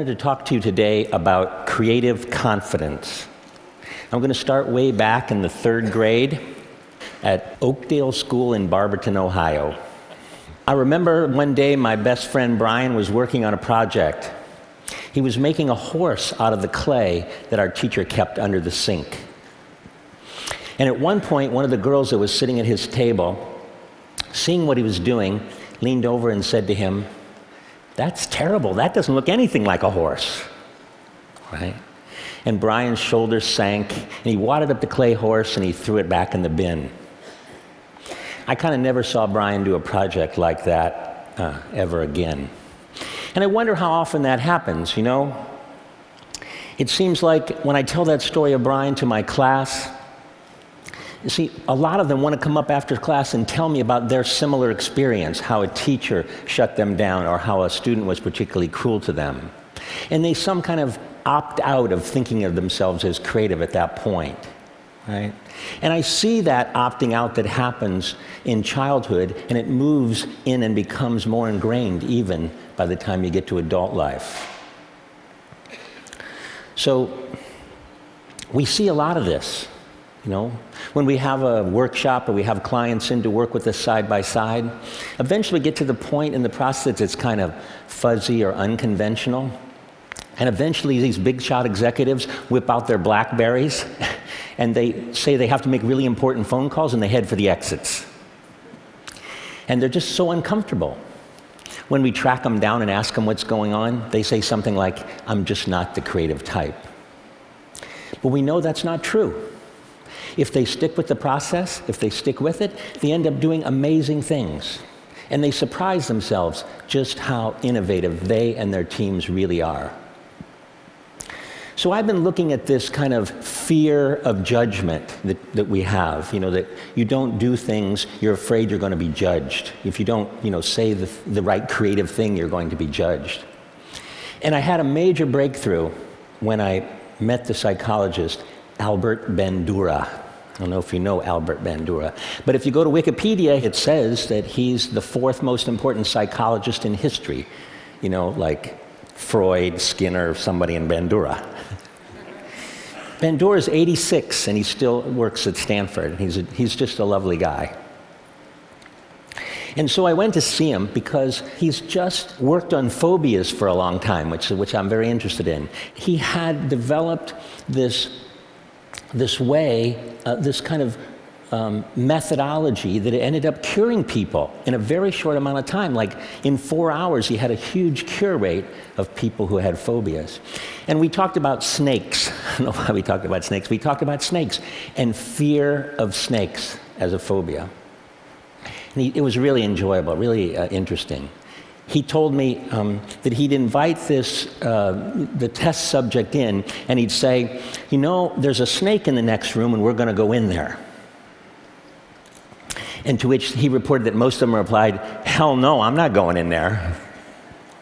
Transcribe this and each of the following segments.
wanted to talk to you today about creative confidence. I'm going to start way back in the 3rd grade at Oakdale School in Barberton, Ohio. I remember one day my best friend Brian was working on a project. He was making a horse out of the clay that our teacher kept under the sink. And at one point, one of the girls that was sitting at his table, seeing what he was doing, leaned over and said to him, "That's terrible. That doesn't look anything like a horse." Right? And Brian's shoulders sank, and he wadded up the clay horse and he threw it back in the bin. I kind of never saw Brian do a project like that ever again. And I wonder how often that happens, you know? It seems like when I tell that story of Brian to my class, you see, a lot of them want to come up after class and tell me about their similar experience, how a teacher shut them down or how a student was particularly cruel to them. And they some kind of opt out of thinking of themselves as creative at that point, right? And I see that opting out that happens in childhood, and it moves in and becomes more ingrained even by the time you get to adult life. So we see a lot of this. You know, when we have a workshop or we have clients in to work with us side by side, eventually we get to the point in the process it's kind of fuzzy or unconventional. And eventually these big shot executives whip out their BlackBerries and they say they have to make really important phone calls and they head for the exits. And they're just so uncomfortable. When we track them down and ask them what's going on, they say something like, "I'm just not the creative type." But we know that's not true. If they stick with the process, if they stick with it, they end up doing amazing things. And they surprise themselves just how innovative they and their teams really are. So I've been looking at this kind of fear of judgment that we have, you know, that you don't do things, you're afraid you're going to be judged. If you don't, you know, say the right creative thing, you're going to be judged. And I had a major breakthrough when I met the psychologist Albert Bandura. I don't know if you know Albert Bandura, but if you go to Wikipedia, it says that he's the 4th most important psychologist in history. You know, like Freud, Skinner, somebody in Bandura. Bandura is 86, and he still works at Stanford. He's just a lovely guy. And so I went to see him because he's just worked on phobias for a long time, which I'm very interested in. He had developed this way, this kind of methodology that ended up curing people in a very short amount of time. Like in 4 hours, he had a huge cure rate of people who had phobias. And we talked about snakes. I don't know why we talked about snakes. We talked about snakes and fear of snakes as a phobia. And it was really enjoyable, really interesting. He told me that he'd invite the test subject in, and he'd say, "You know, there's a snake in the next room, and we're going to go in there." And to which he reported that most of them replied, "Hell no, I'm not going in there."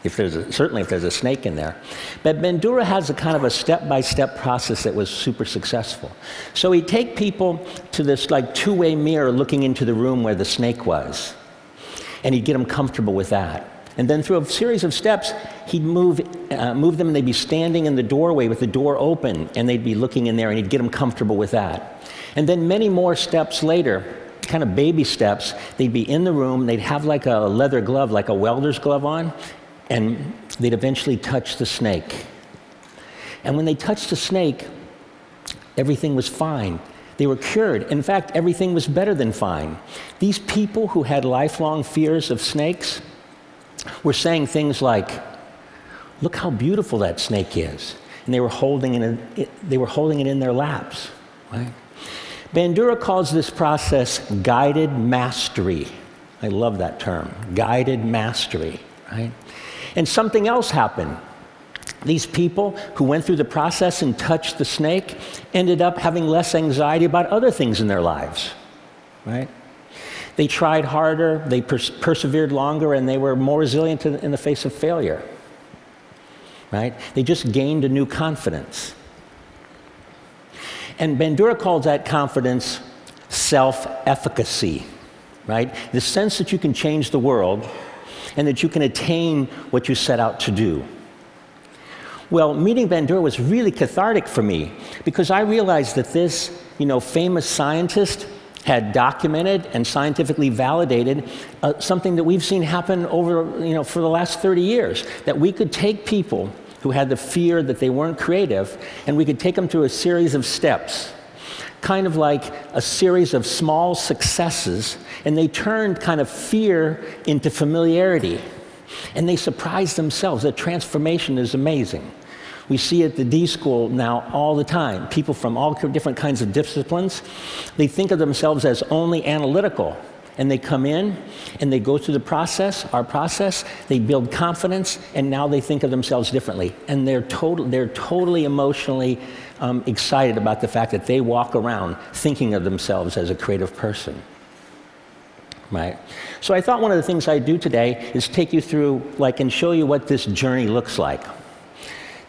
Certainly if there's a snake in there. But Bandura has a kind of a step-by-step process that was super successful. So he'd take people to this like two-way mirror looking into the room where the snake was, and he'd get them comfortable with that. And then through a series of steps, he'd move them, and they'd be standing in the doorway with the door open, and they'd be looking in there, and he'd get them comfortable with that. And then many more steps later, kind of baby steps, they'd be in the room, they'd have like a leather glove, like a welder's glove on, and they'd eventually touch the snake. And when they touched the snake, everything was fine. They were cured. In fact, everything was better than fine. These people who had lifelong fears of snakes were saying things like, "Look how beautiful that snake is." And they were holding it in their laps, right? Bandura calls this process guided mastery. I love that term, guided mastery, right? And something else happened. These people who went through the process and touched the snake ended up having less anxiety about other things in their lives, right? They tried harder, they persevered longer, and they were more resilient in the face of failure, right? They just gained a new confidence. And Bandura calls that confidence self-efficacy, right? The sense that you can change the world and that you can attain what you set out to do. Well, meeting Bandura was really cathartic for me because I realized that this, famous scientist had documented and scientifically validated something that we've seen happen over, for the last 30 years, that we could take people who had the fear that they weren't creative, and we could take them through a series of steps, kind of like a series of small successes, and they turned kind of fear into familiarity. And they surprised themselves. The transformation is amazing. We see at the D School now all the time. People from all different kinds of disciplines, they think of themselves as only analytical. And they come in, and they go through the process, our process, they build confidence, and now they think of themselves differently. And they're totally emotionally excited about the fact that they walk around thinking of themselves as a creative person. Right? So I thought one of the things I'd do today is take you through, and show you what this journey looks like.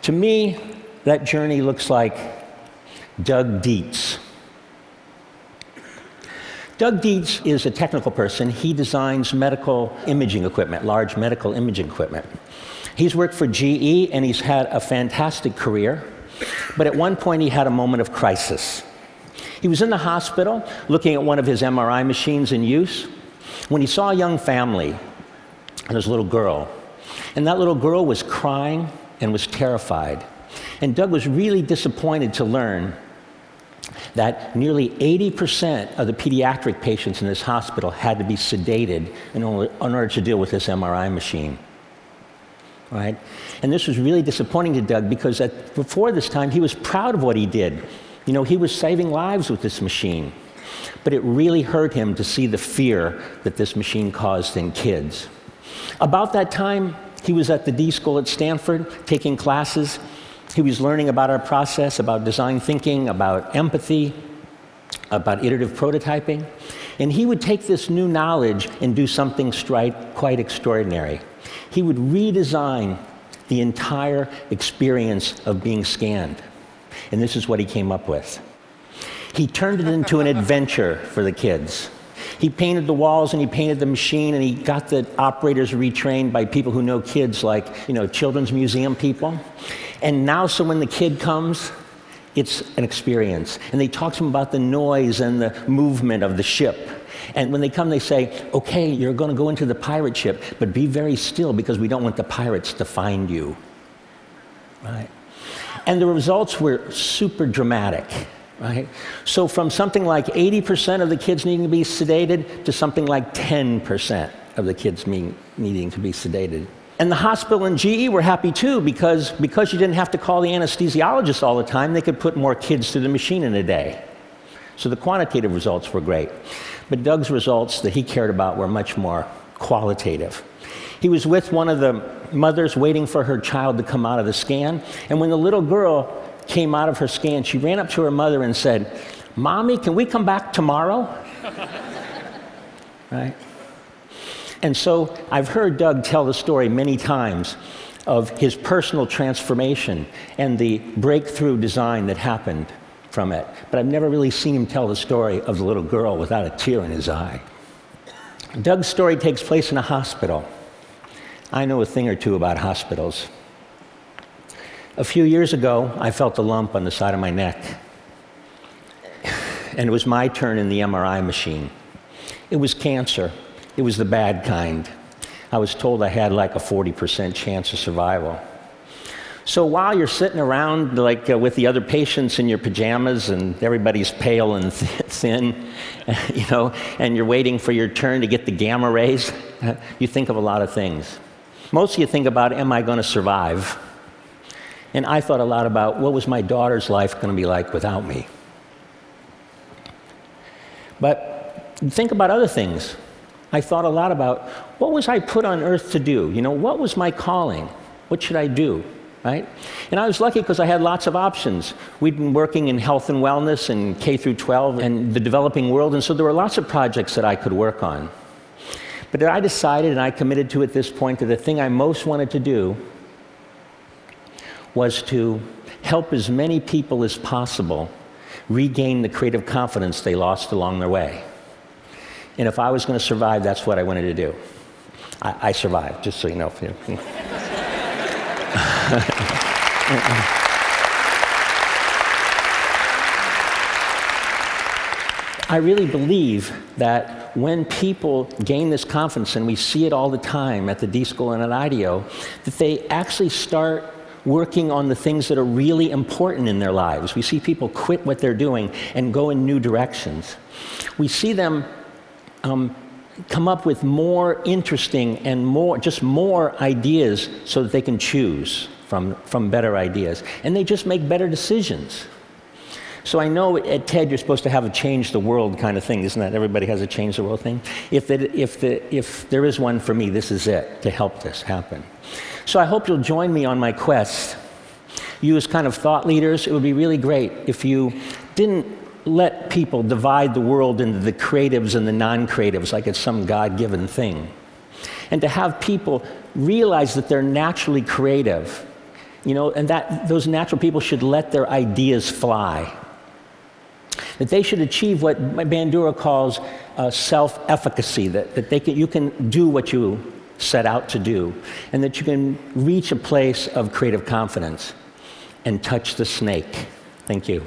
To me, that journey looks like Doug Dietz. Doug Dietz is a technical person. He designs medical imaging equipment, large medical imaging equipment. He's worked for GE, and he's had a fantastic career. But at one point, he had a moment of crisis. He was in the hospital looking at one of his MRI machines in use when he saw a young family and his little girl. And that little girl was crying and was terrified. And Doug was really disappointed to learn that nearly 80% of the pediatric patients in this hospital had to be sedated in order to deal with this MRI machine. Right? And this was really disappointing to Doug because before this time, he was proud of what he did. He was saving lives with this machine. But it really hurt him to see the fear that this machine caused in kids. About that time, he was at the D School at Stanford taking classes. He was learning about our process, about design thinking, about empathy, about iterative prototyping. And he would take this new knowledge and do something quite extraordinary. He would redesign the entire experience of being scanned. And this is what he came up with. He turned it into an adventure for the kids. He painted the walls and he painted the machine, and he got the operators retrained by people who know kids, like, children's museum people. And now, so when the kid comes, it's an experience. And they talk to him about the noise and the movement of the ship. And when they come, they say, okay, you're going to go into the pirate ship, but be very still because we don't want the pirates to find you. Right? And the results were super dramatic. Right? So from something like 80% of the kids needing to be sedated to something like 10% of the kids needing to be sedated. And the hospital and GE were happy too because you didn't have to call the anesthesiologist all the time, they could put more kids through the machine in a day. So the quantitative results were great. But Doug's results that he cared about were much more qualitative. He was with one of the mothers waiting for her child to come out of the scan, and when the little girl came out of her scan, she ran up to her mother and said, "Mommy, can we come back tomorrow?" Right? And so I've heard Doug tell the story many times of his personal transformation and the breakthrough design that happened from it. But I've never really seen him tell the story of the little girl without a tear in his eye. Doug's story takes place in a hospital. I know a thing or two about hospitals. A few years ago, I felt a lump on the side of my neck. And it was my turn in the MRI machine. It was cancer. It was the bad kind. I was told I had like a 40% chance of survival. So while you're sitting around with the other patients in your pajamas and everybody's pale and thin, and you're waiting for your turn to get the gamma rays, you think of a lot of things. Mostly you think about, am I going to survive? And I thought a lot about what was my daughter's life going to be like without me. But think about other things. I thought a lot about, what was I put on earth to do? What was my calling? What should I do? Right? And I was lucky because I had lots of options. We'd been working in health and wellness and K through 12 and the developing world, and so there were lots of projects that I could work on. But I decided, and I committed to at this point, that the thing I most wanted to do was to help as many people as possible regain the creative confidence they lost along their way. And if I was going to survive, that's what I wanted to do. I survived, just so you know. I really believe that when people gain this confidence, and we see it all the time at the D School and at IDEO, that they actually start working on the things that are really important in their lives. We see people quit what they're doing and go in new directions. We see them come up with more interesting and more ideas so that they can choose from better ideas. And they just make better decisions. So I know at TED you're supposed to have a change the world kind of thing, isn't that? Everybody has a change the world thing. If there is one for me, this is it, to help this happen. So I hope you'll join me on my quest. You as kind of thought leaders, it would be really great if you didn't let people divide the world into the creatives and the non-creatives like it's some God-given thing. And to have people realize that they're naturally creative, and that those natural people should let their ideas fly. That they should achieve what Bandura calls self-efficacy, that you can do what you set out to do, and that you can reach a place of creative confidence and touch the snake. Thank you.